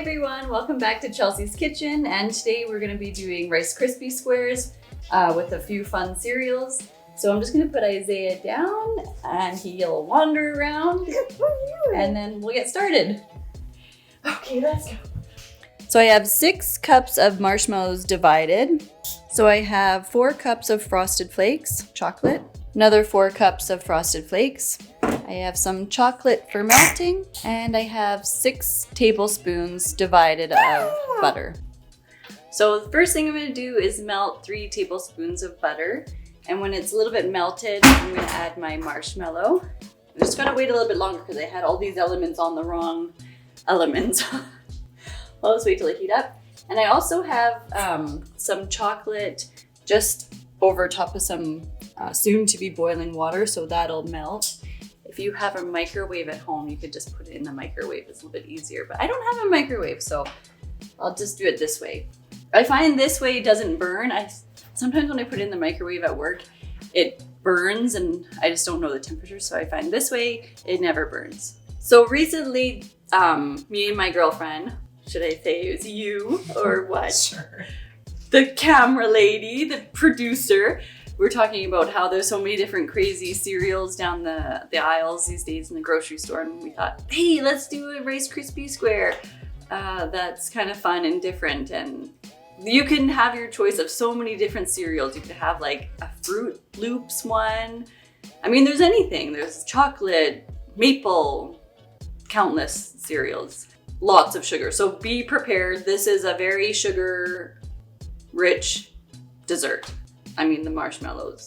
everyone, welcome back to Chelsea's Kitchen, and today we're going to be doing Rice Krispie squares with a few fun cereals. So I'm just going to put Isaiah down and he'll wander around and then we'll get started. Okay, let's go. So I have 6 cups of marshmallows divided. So I have 4 cups of Frosted Flakes, chocolate, another 4 cups of Frosted Flakes. I have some chocolate for melting, and I have 6 tablespoons divided of butter. So the first thing I'm going to do is melt 3 tablespoons of butter. And when it's a little bit melted, I'm going to add my marshmallow. I'm just going to wait a little bit longer because I had all these elements on the wrong elements. I'll just wait till they heat up. And I also have some chocolate just over top of some soon to be boiling water, so that'll melt. If you have a microwave at home, you could just put it in the microwave. It's a little bit easier, but I don't have a microwave, so I'll just do it this way. I find this way it doesn't burn. Sometimes when I put it in the microwave at work, it burns and I just don't know the temperature, so I find this way it never burns. So recently, me and my girlfriend, should I say it was you or what? Sure. The camera lady, the producer, we're talking about how there's so many different crazy cereals down the aisles these days in the grocery store, and we thought, hey, let's do a Rice Krispie square. That's kind of fun and different, and you can have your choice of so many different cereals. You could have like a Fruit Loops one. I mean, there's anything. There's chocolate, maple, countless cereals, lots of sugar. So be prepared. This is a very sugar-rich dessert. I mean, the marshmallows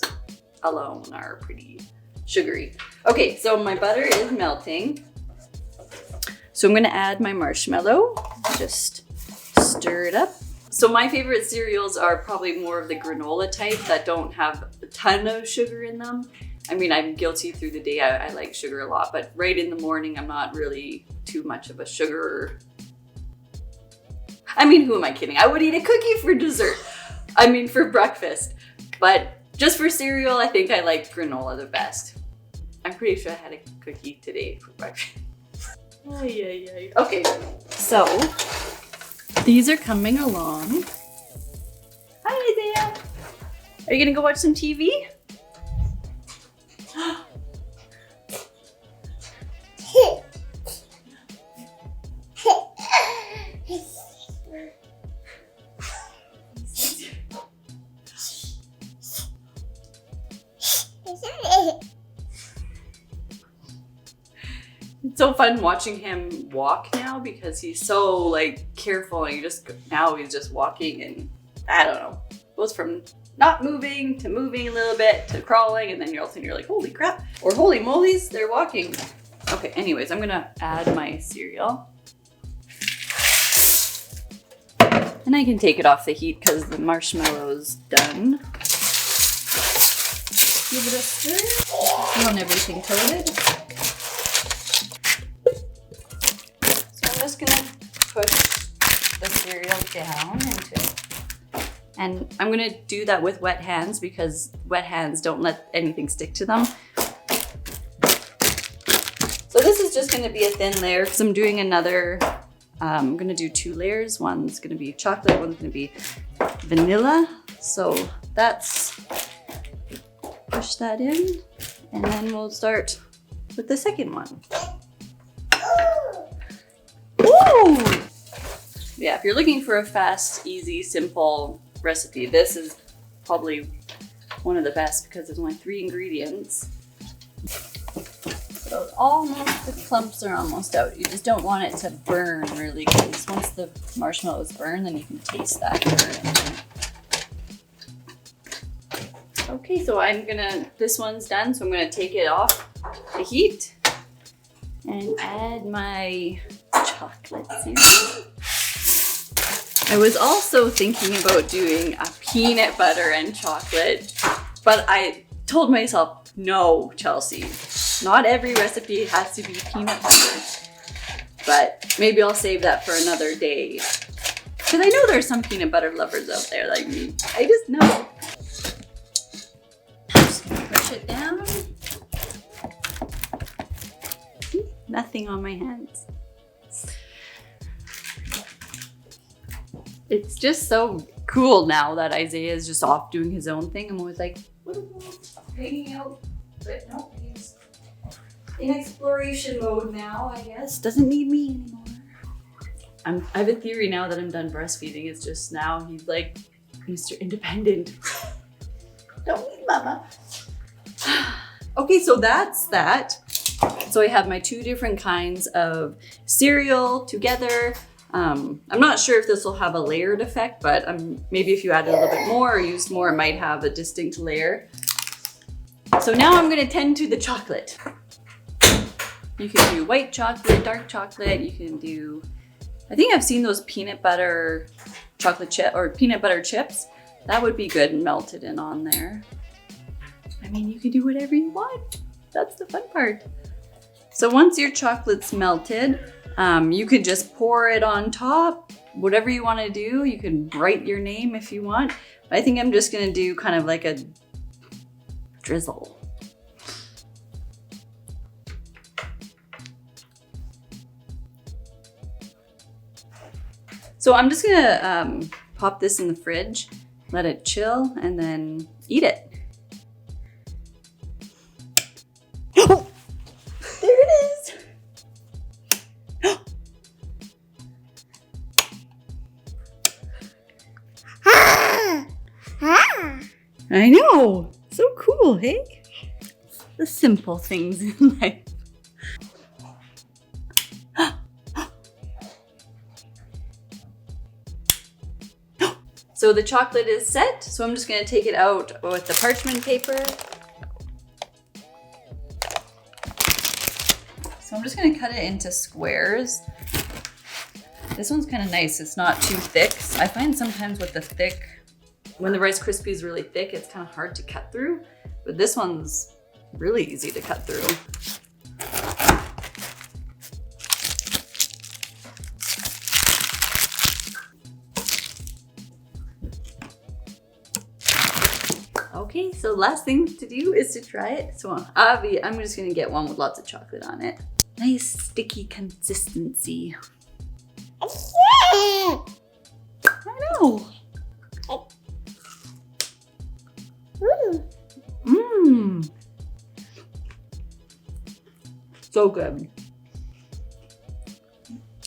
alone are pretty sugary. Okay, so my butter is melting. So I'm gonna add my marshmallow, just stir it up. So my favorite cereals are probably more of the granola type that don't have a ton of sugar in them. I mean, I'm guilty through the day. I like sugar a lot, but right in the morning, I'm not really too much of a sugar. I mean, who am I kidding? I would eat a cookie for dessert. I mean, for breakfast. But just for cereal, I think I like granola the best. I'm pretty sure I had a cookie today for breakfast. Okay, so these are coming along. Hi, Isaiah. Are you gonna go watch some TV? It's so fun watching him walk now because he's so like careful, and now he's just walking, and I don't know, goes from not moving to moving a little bit to crawling, and then you're like, holy crap, or holy moly's, they're walking. Okay, anyways, I'm gonna add my cereal. And I can take it off the heat because the marshmallow's done. Give it a stir. You want everything coated. I'm just gonna push the cereal down into it. And I'm gonna do that with wet hands because wet hands don't let anything stick to them. So this is just gonna be a thin layer because I'm doing another, I'm gonna do 2 layers. One's gonna be chocolate, one's gonna be vanilla. So push that in, and then we'll start with the second one. Ooh! Yeah, if you're looking for a fast, easy, simple recipe, this is probably one of the best because there's only 3 ingredients. So the clumps are almost out. You just don't want it to burn really, because once the marshmallows burn, then you can taste that burn. Okay, so this one's done, so I'm gonna take it off the heat and add my chocolate cereal. I was also thinking about doing a peanut butter and chocolate, but I told myself, no, Chelsea, not every recipe has to be peanut butter. But maybe I'll save that for another day. Because I know there's some peanut butter lovers out there like me. I just know. Just push it down. Nothing on my hands. It's just so cool now that Isaiah is just off doing his own thing. I'm always like, what about hanging out? But no, he's in exploration mode now, I guess. Doesn't need me anymore. I have a theory now that I'm done breastfeeding. It's just now he's like Mr. Independent. Don't need mama. Okay, so that's that. So I have my 2 different kinds of cereal together. I'm not sure if this will have a layered effect, but maybe if you add a little bit more or used more, it might have a distinct layer. So now I'm gonna tend to the chocolate. You can do white chocolate, dark chocolate. You can do, I think I've seen those peanut butter chocolate chip or peanut butter chips. That would be good and melted in on there. I mean, you can do whatever you want. That's the fun part. So once your chocolate's melted, you could just pour it on top, whatever you want to do. You can write your name if you want. But I think I'm just going to do kind of like a drizzle. So I'm just going to pop this in the fridge, let it chill, and then eat it. Oh, there it is. I know, so cool, hey? The simple things in life. So the chocolate is set, so I'm just gonna take it out with the parchment paper. So I'm just gonna cut it into squares. This one's kind of nice, it's not too thick. I find sometimes with the thick, when the Rice Krispie is really thick, it's kind of hard to cut through, but this one's really easy to cut through. Okay, so last thing to do is to try it. So I'm just gonna get one with lots of chocolate on it. Nice sticky consistency. I know. Mmm. So good.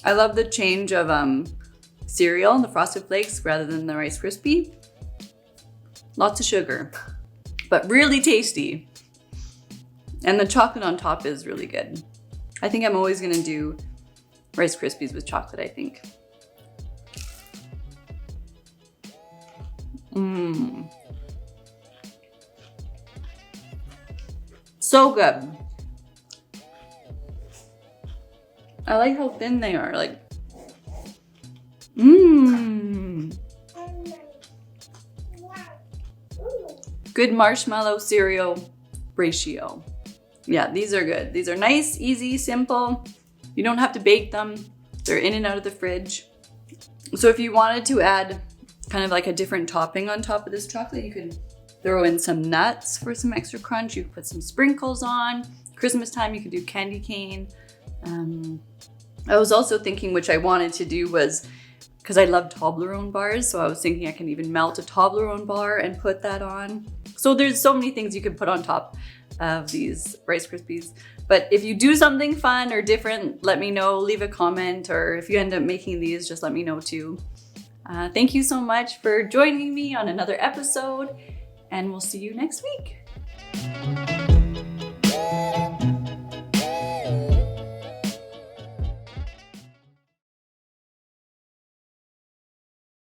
I love the change of cereal, the Frosted Flakes rather than the Rice Krispie. Lots of sugar, but really tasty. And the chocolate on top is really good. I think I'm always gonna do Rice Krispies with chocolate, I think. Mmm. So good. I like how thin they are, like, mmm. Good marshmallow cereal ratio. Yeah, these are good. These are nice, easy, simple. You don't have to bake them. They're in and out of the fridge. So if you wanted to add kind of like a different topping on top of this chocolate, you could throw in some nuts for some extra crunch. You could put some sprinkles on. Christmas time, you could do candy cane. I was also thinking, which I wanted to do was, because I love Toblerone bars, so I was thinking I can even melt a Toblerone bar and put that on. So there's so many things you could put on top of these Rice Krispies. But if you do something fun or different, let me know, leave a comment, or if you end up making these, just let me know too. Thank you so much for joining me on another episode, and we'll see you next week.